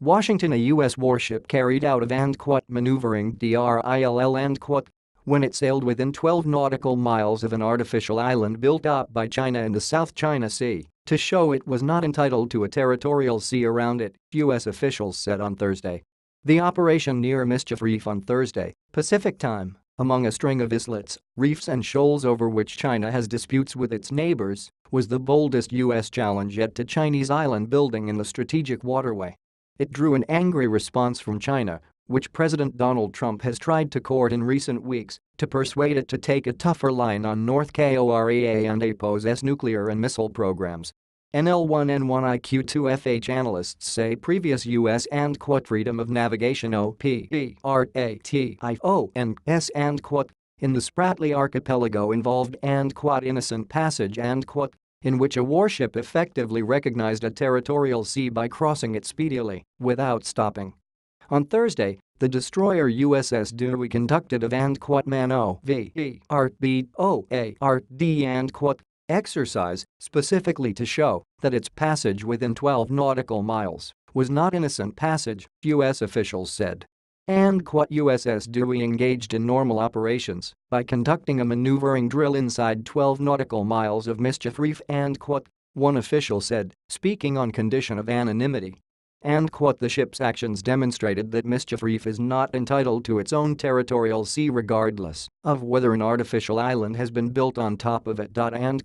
Washington. A U.S. warship carried out of and maneuvering DRILL and when it sailed within 12 nautical miles of an artificial island built up by China in the South China Sea to show it was not entitled to a territorial sea around it, U.S. officials said on Thursday. The operation near Mischief Reef on Thursday, Pacific time, among a string of islets, reefs and shoals over which China has disputes with its neighbors, was the boldest U.S. challenge yet to Chinese island building in the strategic waterway. It drew an angry response from China, which President Donald Trump has tried to court in recent weeks to persuade it to take a tougher line on North Korea and APO's nuclear and missile programs. NL1N1IQ2FH analysts say previous U.S. and Freedom of Navigation OPERATIONS and in the Spratly Archipelago involved and Innocent Passage and in which a warship effectively recognized a territorial sea by crossing it speedily, without stopping. On Thursday, the destroyer USS Dewey conducted a VRBOARD and exercise specifically to show that its passage within 12 nautical miles was not innocent passage, U.S. officials said. And USS Dewey engaged in normal operations by conducting a maneuvering drill inside 12 nautical miles of Mischief Reef and one official said, speaking on condition of anonymity. And the ship's actions demonstrated that Mischief Reef is not entitled to its own territorial sea regardless of whether an artificial island has been built on top of it. And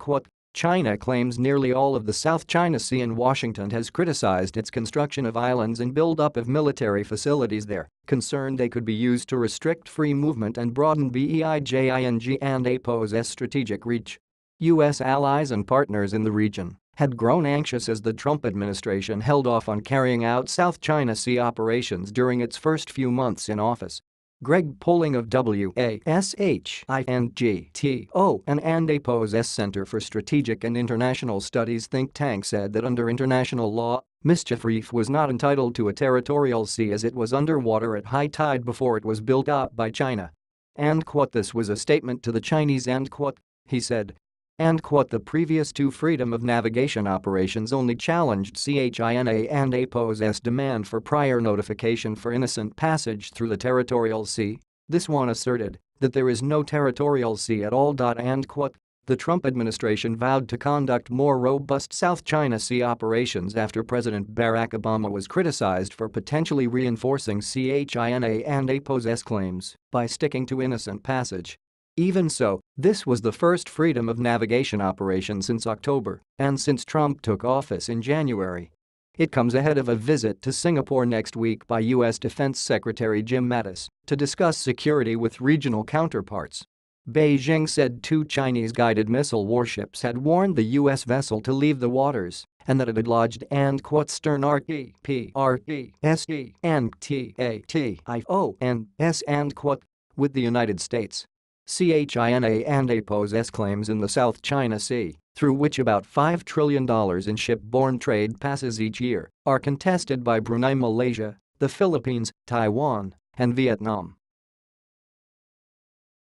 China claims nearly all of the South China Sea and Washington has criticized its construction of islands and build-up of military facilities there, concerned they could be used to restrict free movement and broaden Beijing and APO's strategic reach. U.S. allies and partners in the region had grown anxious as the Trump administration held off on carrying out South China Sea operations during its first few months in office. Greg Polling of WASHINGTO and APO's Center for Strategic and International Studies think tank said that under international law, Mischief Reef was not entitled to a territorial sea as it was underwater at high tide before it was built up by China. And this was a statement to the Chinese and he said. And the previous two Freedom of Navigation operations only challenged CHINA and APO's demand for prior notification for innocent passage through the territorial sea. This one asserted that there is no territorial sea at all. And the Trump administration vowed to conduct more robust South China Sea operations after President Barack Obama was criticized for potentially reinforcing CHINA and APO's claims by sticking to innocent passage. Even so, this was the first Freedom of Navigation operation since October and since Trump took office in January. It comes ahead of a visit to Singapore next week by U.S. Defense Secretary Jim Mattis to discuss security with regional counterparts. Beijing said two Chinese guided missile warships had warned the U.S. vessel to leave the waters and that it had lodged and stern REPRESE and TATIONS and with the United States. CHINA and APO's claims in the South China Sea, through which about $5 trillion in ship-borne trade passes each year, are contested by Brunei, Malaysia, the Philippines, Taiwan, and Vietnam.